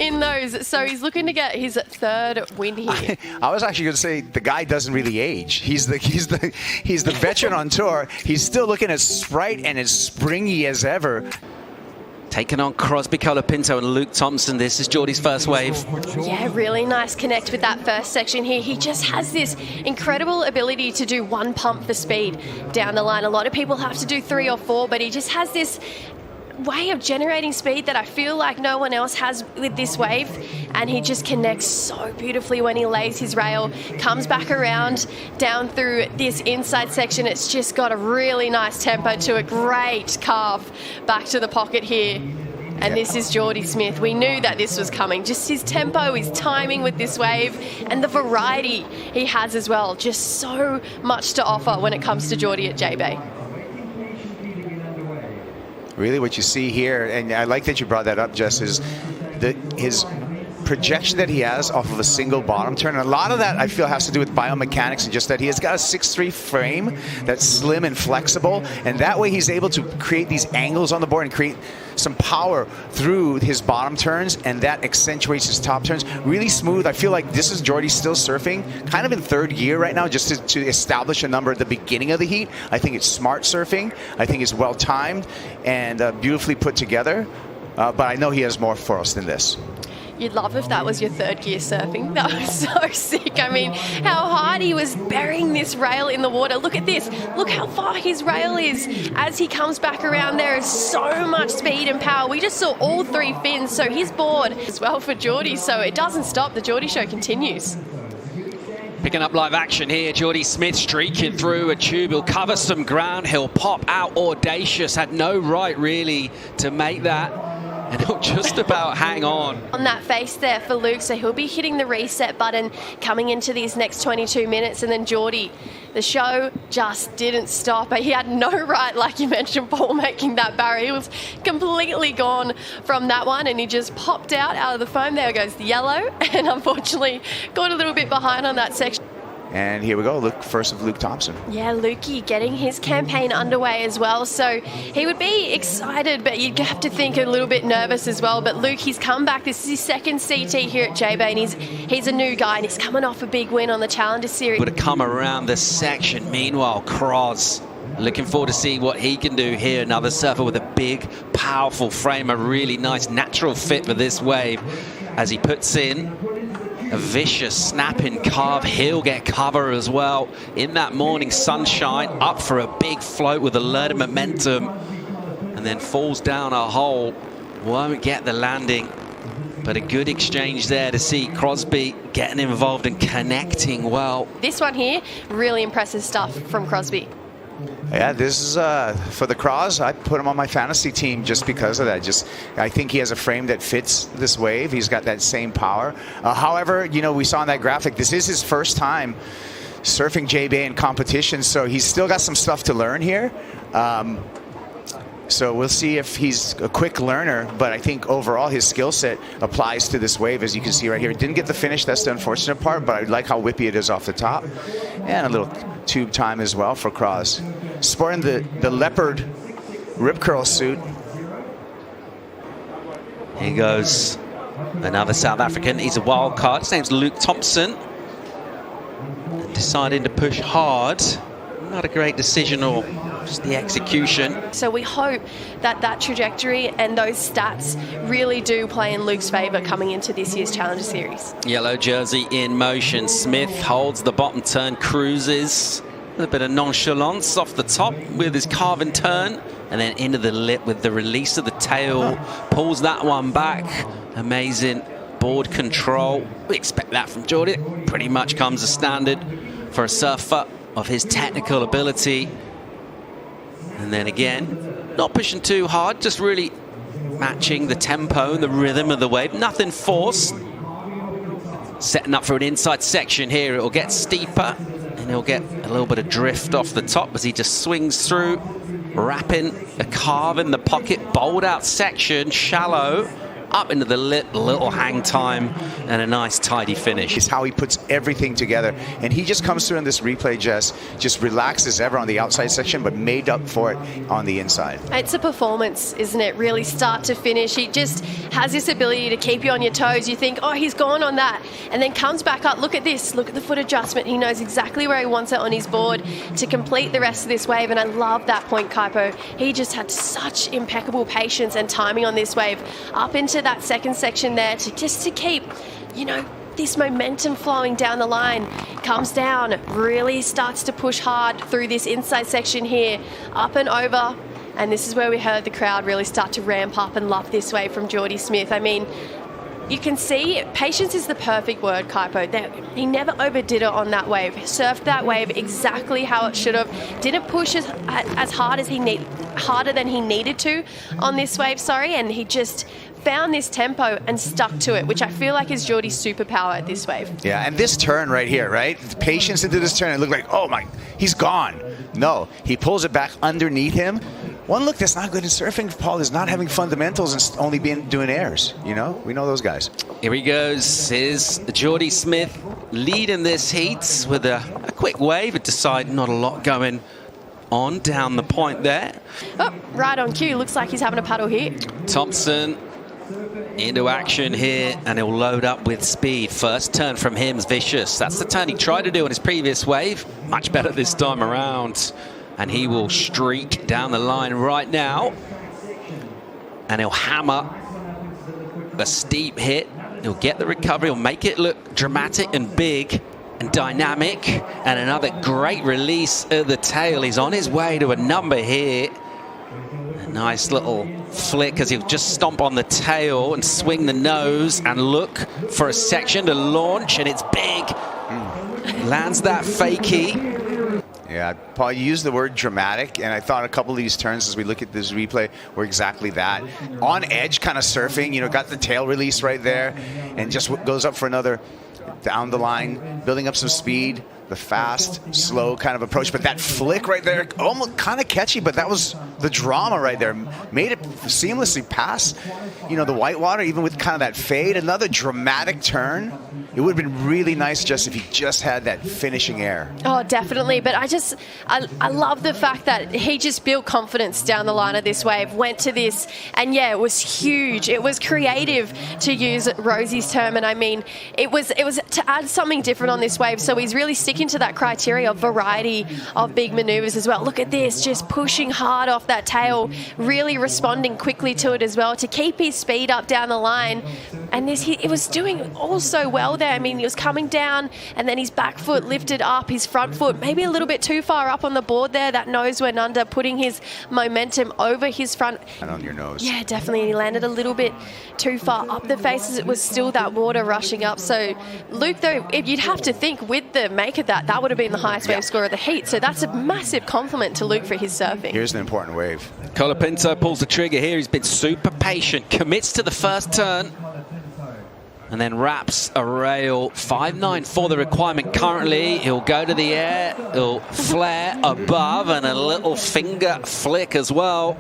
in those. So he's looking to get his third win here. I was actually going to say the guy doesn't really age. He's the veteran on tour. He's still looking as sprite and as springy as ever. Taking on Crosby Colapinto and L.Thompson. This is Jordy's first wave. Yeah, really nice connect with that first section here. He just has this incredible ability to do one pump for speed down the line. A lot of people have to do 3 or 4, but he just has this way of generating speed that I feel like no one else has with this wave, and he just connects so beautifully when he lays his rail, comes back around down through this inside section. It's just got a really nice tempo to a great carve back to the pocket here. And this is Jordy Smith. We knew that this was coming. Just his tempo, his timing with this wave, and the variety he has as well. Just so much to offer when it comes to Jordy at J-Bay. Really what you see here, and I like that you brought that up, Jess, is his projection that he has off of a single bottom turn. And a lot of that I feel has to do with biomechanics, and just that he has got a 6'3" frame that's slim and flexible, and that way he's able to create these angles on the board and create some power through his bottom turns, and that accentuates his top turns. Really smooth. I feel like this is Jordy still surfing kind of in third gear right now, just to establish a number at the beginning of the heat. I think it's smart surfing. I think it's well timed and beautifully put together, but I know he has more for us than this. You'd love if that was your third gear surfing. That was so sick. I mean, how hard he was burying this rail in the water. Look at this. Look how far his rail is. As he comes back around, there is so much speed and power. We just saw all 3 fins, so he's bored as well for Jordy. So it doesn't stop. The Jordy show continues. Picking up live action here, Jordy Smith streaking through a tube. He'll cover some ground. He'll pop out audacious. Had no right really to make that. And he'll just about hang on that face there for Luke, so he'll be hitting the reset button coming into these next 22 minutes. And then Jordy, the show just didn't stop. He had no right, like you mentioned, Paul, making that barrier. He was completely gone from that one, and he just popped out of the foam. There goes the yellow, and unfortunately got a little bit behind on that section. And here we go, look first of L.Thompson. Yeah, Lukey getting his campaign underway as well. So he would be excited, but you'd have to think a little bit nervous as well. But Luke, he's come back. This is his second CT here at J-Bay, and he's a new guy, and he's coming off a big win on the Challenger Series. Would have come around this section. Meanwhile, Cros looking forward to see what he can do here. Another surfer with a big, powerful frame, a really nice natural fit for this wave as he puts in a vicious snapping carve. He'll get cover as well in that morning sunshine, up for a big float with a lot of momentum, and then falls down a hole. Won't get the landing, but a good exchange there to see Crosby getting involved and connecting well. This one here, really impressive stuff from Crosby. Yeah, this is for the Cros. I put him on my fantasy team just because of that. I think he has a frame that fits this wave. He's got that same power. However, you know, we saw in that graphic, this is his first time surfing J-Bay in competition, so he's still got some stuff to learn here. So we'll see if he's a quick learner, but I think overall his skill set applies to this wave, as you can see right here. Didn't get the finish, that's the unfortunate part, but I like how whippy it is off the top. And a little tube time as well for Cros. Sporting the leopard rip curl suit. Here goes another South African. He's a wild card. His name's L.Thompson. Deciding to push hard. Not a great decision, or just the execution. So we hope that that trajectory and those stats really do play in Luke's favour coming into this year's Challenger Series. Yellow jersey in motion. Smith holds the bottom turn, cruises. A little bit of nonchalance off the top with his carve and turn, and then into the lip with the release of the tail. Pulls that one back. Amazing board control. We expect that from Jordy. It pretty much comes as standard for a surfer of his technical ability. And then again, not pushing too hard, just really matching the tempo and the rhythm of the wave. Nothing forced. Setting up for an inside section here. It'll get steeper, and he'll get a little bit of drift off the top as he just swings through, wrapping a carve in the pocket. Bowled out section, shallow, up into the lip, a little hang time, and a nice tidy finish. It's how he puts everything together. And he just comes through in this replay, just relaxed as ever on the outside section, but made up for it on the inside. It's a performance, isn't it? Really start to finish. He just has this ability to keep you on your toes. You think, oh, he's gone on that. And then comes back up. Look at this. Look at the foot adjustment. He knows exactly where he wants it on his board to complete the rest of this wave. And I love that point, Kaipo. He just had such impeccable patience and timing on this wave up into that second section there to keep, you know, this momentum flowing down the line. Comes down, really starts to push hard through this inside section here, up and over. And this is where we heard the crowd really start to ramp up and love this wave from Jordy Smith. I mean, you can see patience is the perfect word, Kaipo. He never overdid it on that wave. Surfed that wave exactly how it should have. Didn't push as hard as harder than he needed to on this wave, and he just found this tempo and stuck to it, which I feel like is Jordy's superpower at this wave. Yeah, and this turn right here, right? The patience into this turn, it looked like, oh my, he's gone. No, he pulls it back underneath him. One look that's not good in surfing, Paul, is not having fundamentals and only doing airs. You know, we know those guys. Here he goes. Here's Jordy Smith leading this heat with a quick wave. It decided not a lot going on down the point there. Oh, right on cue. Looks like he's having a paddle here. Thompson into action here, and he'll load up with speed. First turn from him is vicious. That's the turn he tried to do on his previous wave. Much better this time around. And he will streak down the line right now. And he'll hammer a steep hit. He'll get the recovery. He'll make it look dramatic and big and dynamic. And another great release at the tail. He's on his way to a number here. A nice little flick as he'll just stomp on the tail and swing the nose and look for a section to launch. And it's big. Lands that fakie. Yeah, Paul, you used the word dramatic, and I thought a couple of these turns as we look at this replay were exactly that. On edge kind of surfing, you know, got the tail release right there, and just goes up for another down the line, building up some speed, the fast, slow kind of approach. But that flick right there, almost kind of catchy, but that was the drama right there. Made it seamlessly past, you know, the whitewater, even with kind of that fade. Another dramatic turn. It would have been really nice just if he just had that finishing air. Oh, definitely. But I love the fact that he just built confidence down the line of this wave, went to this, and yeah, it was huge. It was creative, to use Rosie's term. And I mean, it was to add something different on this wave. So he's really sticking to that criteria of variety of big maneuvers as well. Look at this, just pushing hard off that tail, really responding quickly to it as well to keep his speed up down the line. And it was doing all so well there. I mean, he was coming down and then his back foot lifted up, his front foot maybe a little bit too far up on the board there. That nose went under, putting his momentum over his front. And on your nose. Yeah, definitely. He landed a little bit too far up the face as it was still that water rushing up. So, Luke, though, if you'd have to think with the make of that would have been the highest wave score of the heat. So that's a massive compliment to Luke for his surfing. Here's an important wave. Colapinto pulls the trigger here. He's been super patient, commits to the first turn, and then wraps a rail. 5.9 for the requirement currently. He'll go to the air, he'll flare above, and a little finger flick as well.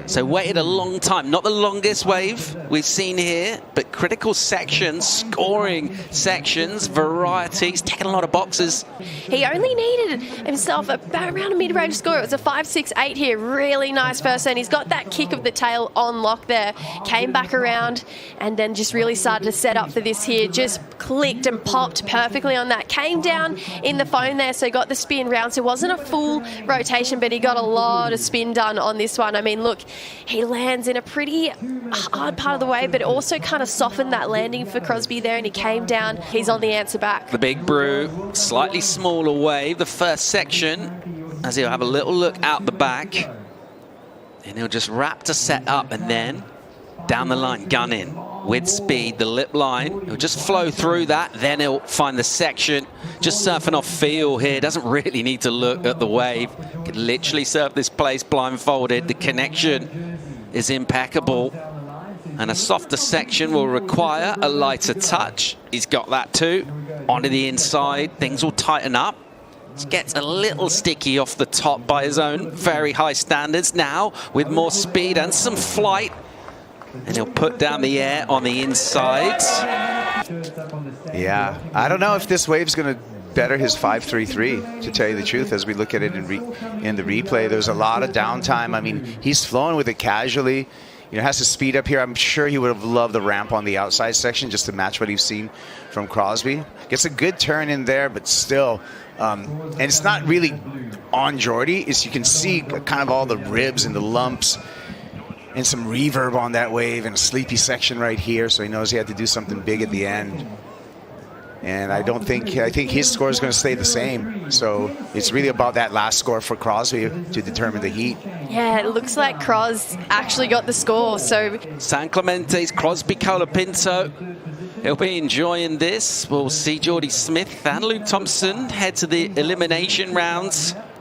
So waited a long time. Not the longest wave we've seen here, but critical sections, scoring sections, varieties, taking a lot of boxes. He only needed himself about around a mid-range score. It was a 5.68 here. Really nice first turn. He's got that kick of the tail on lock there. Came back around and then just really started to set up for this here. Just clicked and popped perfectly on that. Came down in the foam there, so got the spin round. So it wasn't a full rotation, but he got a lot of spin done on this one. I mean, look, he lands in a pretty hard part of the wave, but also kind of softened that landing for Crosby there, and he came down. He's on the answer back. The big brew, slightly smaller wave, the first section, as he'll have a little look out the back, and he'll just wrap to set up, and then down the line, gun in with speed, the lip line. He'll just flow through that, then he'll find the section. Just surfing off feel here, doesn't really need to look at the wave. Can literally surf this place blindfolded. The connection is impeccable. And a softer section will require a lighter touch. He's got that too. Onto the inside, things will tighten up. Gets a little sticky off the top by his own very high standards. Now, with more speed and some flight, And he'll put down the air on the inside. Yeah, I don't know if this wave's going to better his 5.33, to tell you the truth, as we look at it in the replay. There's a lot of downtime. I mean, he's flowing with it casually. You know, has to speed up here. I'm sure he would have loved the ramp on the outside section just to match what he's seen from Crosby. Gets a good turn in there, but still, and it's not really on Jordy. It's, you can see kind of all the ribs and the lumps and some reverb on that wave and a sleepy section right here. So he knows he had to do something big at the end. And I think his score is going to stay the same. So it's really about that last score for Crosby to determine the heat. Yeah, it looks like Cros actually got the score. So San Clemente's Crosby Colapinto. He'll be enjoying this. We'll see Jordy Smith and L.Thompson head to the elimination rounds.